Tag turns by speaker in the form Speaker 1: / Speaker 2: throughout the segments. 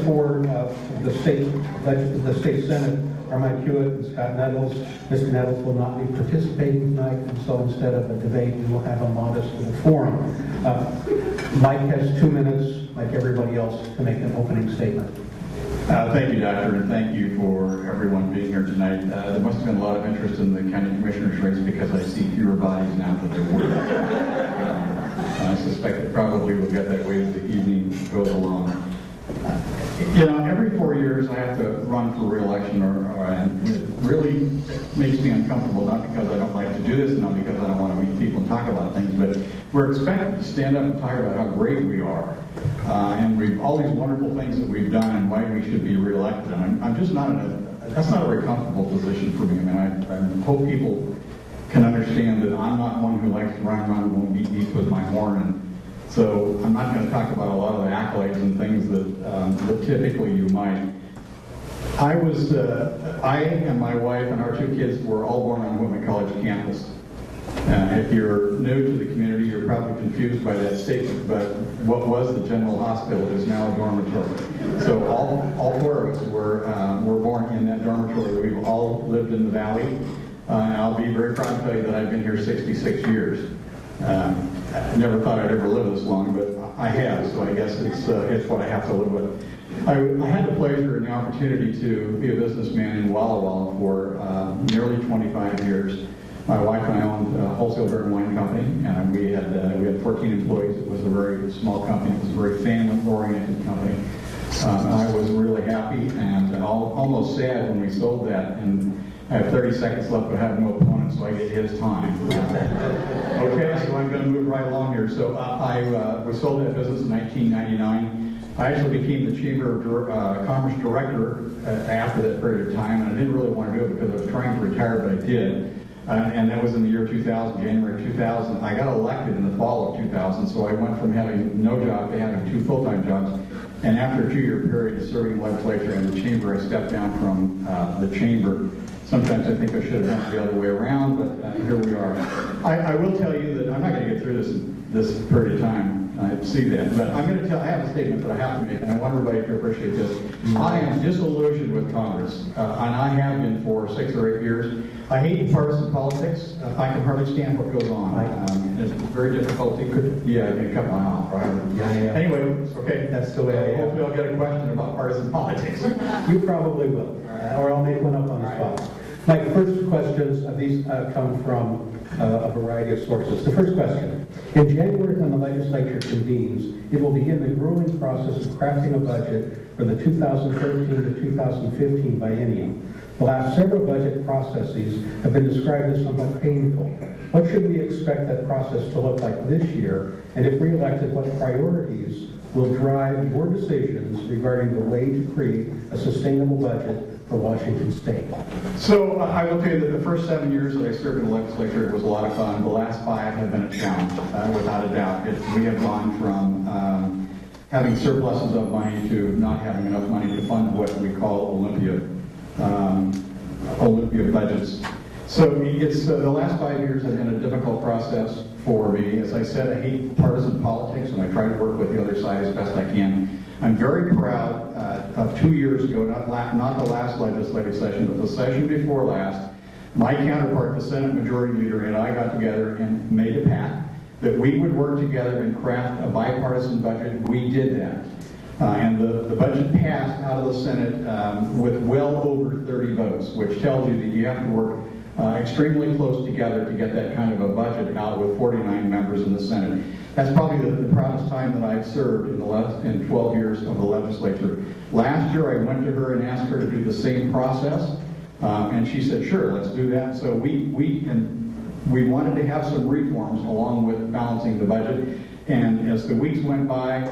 Speaker 1: members for the state Senate are Mike Hewitt and Scott Nettles. Mr. Nettles will not be participating tonight, and so instead of a debate, we will have a modest little forum. Mike has 2 minutes, like everybody else, to make an opening statement.
Speaker 2: Thank you, Doctor, and thank you for everyone being here tonight. There must have been a lot of interest in the county commissioner's race because I see fewer bodies now than there were. I suspect it probably will get that way as the evening goes along. Every 4 years I have to run for re-election, and it really makes me uncomfortable, not because I don't like to do this, not because I don't want to meet people and talk about things, but we're expected to stand up and talk about how great we are, and we've all these wonderful things that we've done and why we should be re-elected. And I'm just not that's not a very comfortable position for me. I mean, I hope people can understand that I'm not one who likes to run around and won't beat with my horn. And so I'm not going to talk about a lot of the accolades and things that typically you might. I and my wife and our 2 kids were all born on Hewitt College campus. If you're new to the community, you're probably confused by that statement, but what was the general hospital is now a dormitory. So all 4 of us were born in that dormitory. We've all lived in the valley, and I'll be very proud to tell you that I've been here 66 years. I never thought I'd ever live this long, but I have, so I guess it's what I have to live with. I had the pleasure and the opportunity to be a businessman in Walla Walla for nearly 25 years. My wife and I owned a wholesale beer and wine company, and we had 14 employees. It was a very small company. It was a very family-oriented company. I was really happy and almost sad when we sold that. And I have 30 seconds left, but I have no opponent, so I get his time. Okay, so I'm going to move right along here. So we sold that business in 1999. I actually became the Chamber of Commerce Director after that period of time, and I didn't really want to do it because I was trying to retire, but I did. And that was in the year 2000, January 2000. I got elected in the fall of 2000, so I went from having no job to having 2 full-time jobs. And after a 2-year period of serving the legislature and the chamber, I stepped down from the chamber. Sometimes I think I should have done it the other way around, but here we are. I will tell you that I'm not going to get through this period of time. I see that, but I'm going to I have a statement that I have to make, and I want everybody to appreciate this. I am disillusioned with Congress, and I have been for 6 or 8 years. I hate partisan politics. I can hardly stand what goes on. It's very difficult. I can cut my mouth, right?
Speaker 1: Yeah.
Speaker 2: Anyway, okay.
Speaker 1: That's the way I am.
Speaker 2: Hopefully I'll get a question about partisan politics.
Speaker 1: You probably will, or I'll make one up on the spot. My first questions, these come from a variety of sources. The first question: in January, when the legislature convenes, it will begin the grueling process of crafting a budget for the 2013 to 2015 biennium. The last several budget processes have been described as somewhat painful. What should we expect that process to look like this year? And if re-elected, what priorities will drive your decisions regarding the way to create a sustainable budget for Washington State?
Speaker 2: So I will tell you that the first 7 years that I served in the legislature, it was a lot of fun. The last 5 have been a challenge, without a doubt. We have gone from having surpluses of money to not having enough money to fund what we call Olympia budgets. So it's the last 5 years have been a difficult process for me. As I said, I hate partisan politics, and I try to work with the other side as best I can. I'm very proud of 2 years ago, not the last legislative session, but the session before last, my counterpart, the Senate Majority Leader, and I got together and made a pact that we would work together and craft a bipartisan budget. We did that. And the budget passed out of the Senate with well over 30 votes, which tells you that you have to work extremely close together to get that kind of a budget out with 49 members in the Senate. That's probably the proudest time that I've served in 12 years of the legislature. Last year I went to her and asked her to do the same process, and she said, sure, let's do that. So we wanted to have some reforms along with balancing the budget, and as the weeks went by,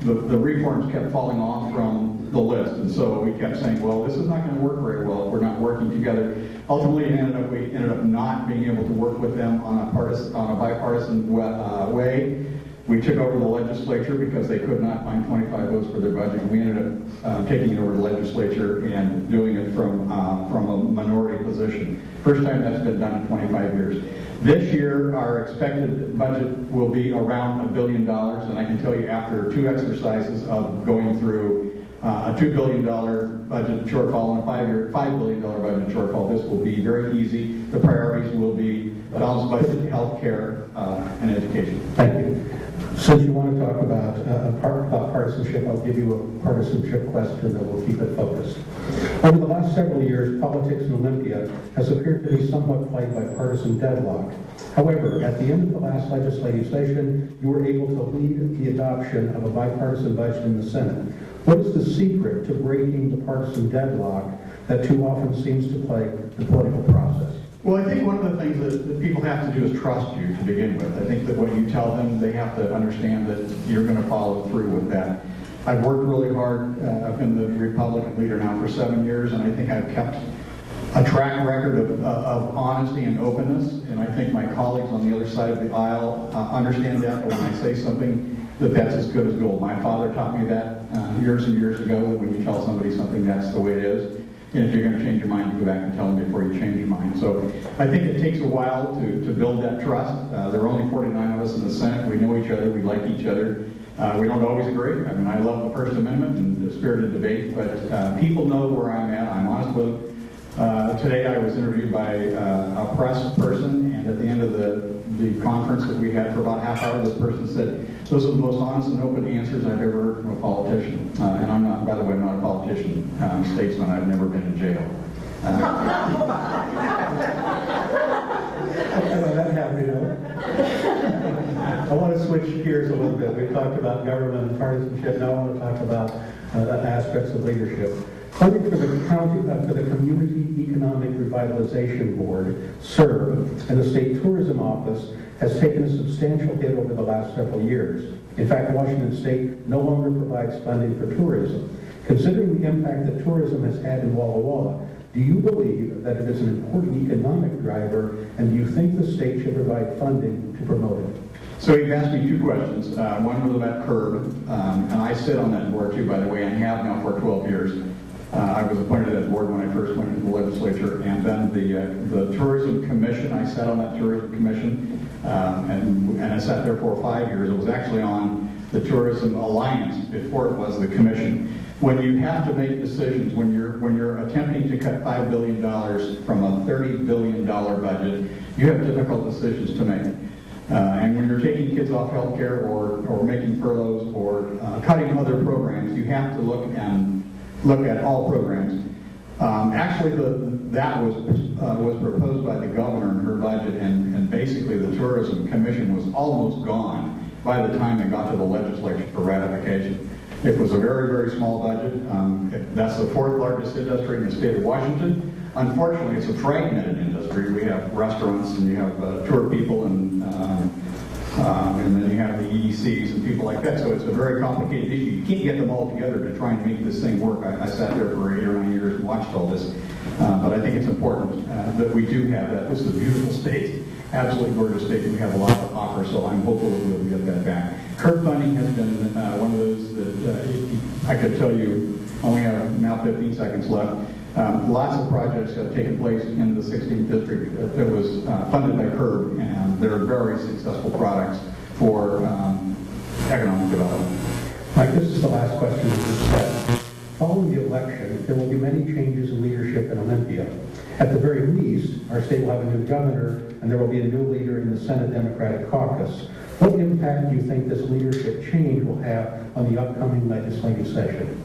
Speaker 2: the reforms kept falling off from the list, and so we kept saying, well, this is not going to work very well if we're not working together. Ultimately, we ended up not being able to work with them on a bipartisan way. We took over the legislature because they could not find 25 votes for their budget. We ended up taking over the legislature and doing it from a minority position. First time that's been done in 25 years. This year, our expected budget will be around $1 billion, and I can tell you after 2 exercises of going through a $2 billion budget shortfall and a $5 billion budget shortfall. This will be very easy. The priorities will be a balanced budget, health care, and education.
Speaker 1: Thank you. Since you want to talk about partisanship, I'll give you a partisanship question that will keep it focused. Over the last several years, politics in Olympia has appeared to be somewhat plagued by partisan deadlock. However, at the end of the last legislative session, you were able to lead the adoption of a bipartisan budget in the Senate. What is the secret to breaking the partisan deadlock that too often seems to plague the political process?
Speaker 2: Well, I think one of the things that people have to do is trust you to begin with. I think that what you tell them, they have to understand that you're going to follow through with that. I've worked really hard. I've been the Republican leader now for 7 years, and I think I've kept a track record of honesty and openness, and I think my colleagues on the other side of the aisle understand that when I say something, that's as good as gold. My father taught me that years and years ago, that when you tell somebody something, that's the way it is. And if you're going to change your mind, you go back and tell them before you change your mind. So I think it takes a while to build that trust. There are only 49 of us in the Senate. We know each other. We like each other. We don't always agree. I mean, I love the First Amendment and the spirited debate, but people know where I'm at. I'm honest with them. Today I was interviewed by a press person, and at the end of the conference that we had for about a half hour, this person said, "Those are the most honest and open answers I've ever heard from a politician." And I'm not, by the way, I'm not a politician. I'm a statesman. I've never been in jail.
Speaker 1: That happened, you know. I want to switch gears a little bit. We've talked about government and partisanship. Now I want to talk about aspects of leadership. Funding for the Community Economic Revitalization Board, CERB, and the State Tourism Office has taken a substantial hit over the last several years. In fact, Washington State no longer provides funding for tourism. Considering the impact that tourism has had in Walla Walla, do you believe that it is an important economic driver, and do you think the state should provide funding to promote it?
Speaker 2: So you've asked me two questions. One was about CURB, and I sit on that board too, by the way, and have now for 12 years. I was appointed to that board when I first went into the legislature, and then the Tourism Commission, I sat on that Tourism Commission, and I sat there for 5 years. It was actually on the Tourism Alliance before it was the Commission. When you have to make decisions, when you're attempting to cut $5 billion from a $30 billion budget, you have difficult decisions to make. And when you're taking kids off health care or making furloughs or cutting other programs, you have to look at all programs. Actually, that was proposed by the governor in her budget, and basically the Tourism Commission was almost gone by the time it got to the legislature for ratification. It was a very, very small budget. That's the fourth largest industry in the state of Washington. Unfortunately, it's a fragmented industry. We have restaurants, and you have tour people, and then you have the EDCs and people like that. So it's a very complicated issue. You can't get them all together to try and make this thing work. I sat there for 8 or 9 years and watched all this. But I think it's important that we do have that. This is a beautiful state, absolutely gorgeous state, and we have a lot to offer, so I'm hopeful that we'll get that back. CURB funding has been one of those that I could tell you, only have now 15 seconds left. Lots of projects have taken place in the 16th district that was funded by CURB, and they're very successful products for economic development.
Speaker 1: Mike, this is the last question of this set. Following the election, there will be many changes in leadership in Olympia. At the very least, our state will have a new governor, and there will be a new leader in the Senate Democratic Caucus. What impact do you think this leadership change will have on the upcoming legislative session?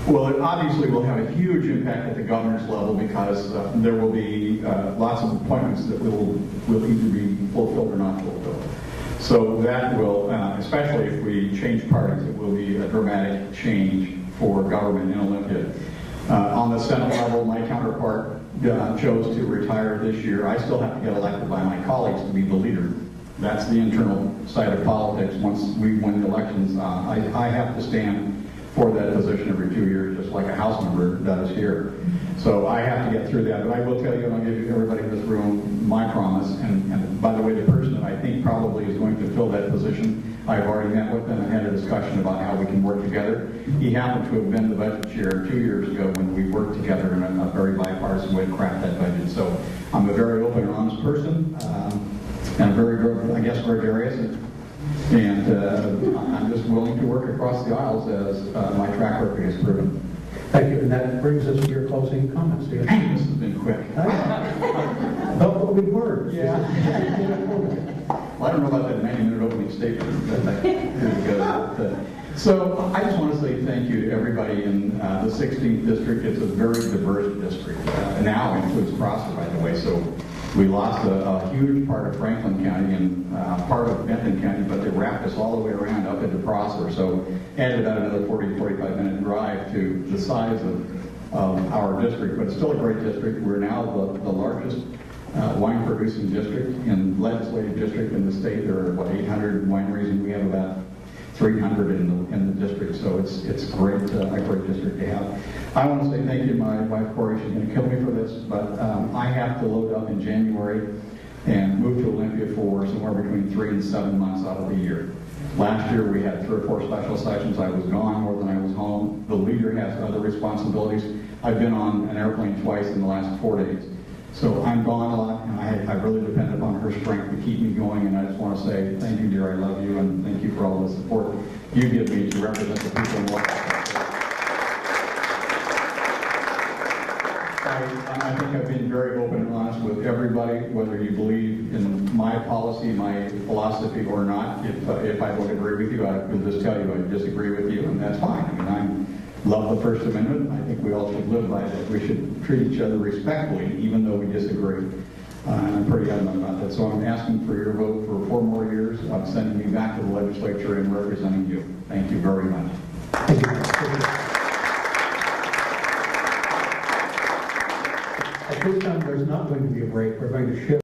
Speaker 2: Well, it obviously will have a huge impact at the governor's level, because there will be lots of appointments that will either be fulfilled or not fulfilled. So that will, especially if we change parties, it will be a dramatic change for government in Olympia. On the Senate level, my counterpart chose to retire this year. I still have to get elected by my colleagues to be the leader. That's the internal side of politics. Once we win the elections, I have to stand for that position every 2 years, just like a House member does here. So I have to get through that. But I will tell you, and I'll give everybody in this room my promise, and by the way, the person that I think probably is going to fill that position, I've already met with him and had a discussion about how we can work together. He happened to have been the budget chair 2 years ago when we worked together in a very bipartisan way to craft that budget. So I'm a very open and honest person, and very, I guess, gregarious. And I'm just willing to work across the aisles as my track record has proven.
Speaker 1: Thank you, and that brings us to your closing comments.
Speaker 2: This has been quick.
Speaker 1: Well, we were.
Speaker 2: Yeah. Well, I don't know about that 90-minute opening statement, but here we go. So I just want to say thank you to everybody in the 16th district. It's a very diverse district. Now includes Prosser, by the way. So we lost a huge part of Franklin County and part of Benton County, but they wrapped us all the way around up into Prosser. So added about another 45-minute drive to the size of our district, but it's still a great district. We're now the largest wine producing district and legislative district in the state. There are, 800 wineries, and we have about 300 in the district, so it's great, a great district to have. I want to say thank you to my wife, Corey. She's going to kill me for this, but I have to load up in January and move to Olympia for somewhere between 3 and 7 months out of the year. Last year, we had 3 or 4 special sessions. I was gone more than I was home. The leader has other responsibilities. I've been on an airplane twice in the last 4 days. So I'm gone a lot, and I really depend upon her strength to keep me going, and I just want to say thank you, dear, I love you, and thank you for all the support you give me to represent the people in Washington. I think I've been very open and honest with everybody, whether you believe in my policy, my philosophy or not. If I don't agree with you, I will just tell you I disagree with you, and that's fine. I mean, love the First Amendment. I think we all should live by it. We should treat each other respectfully, even though we disagree. And I'm pretty adamant about that. So I'm asking for your vote for 4 more years. I'm sending you back to the legislature and representing you. Thank you very much.
Speaker 1: Thank you. At this time, there's not going to be a break. We're going to shift.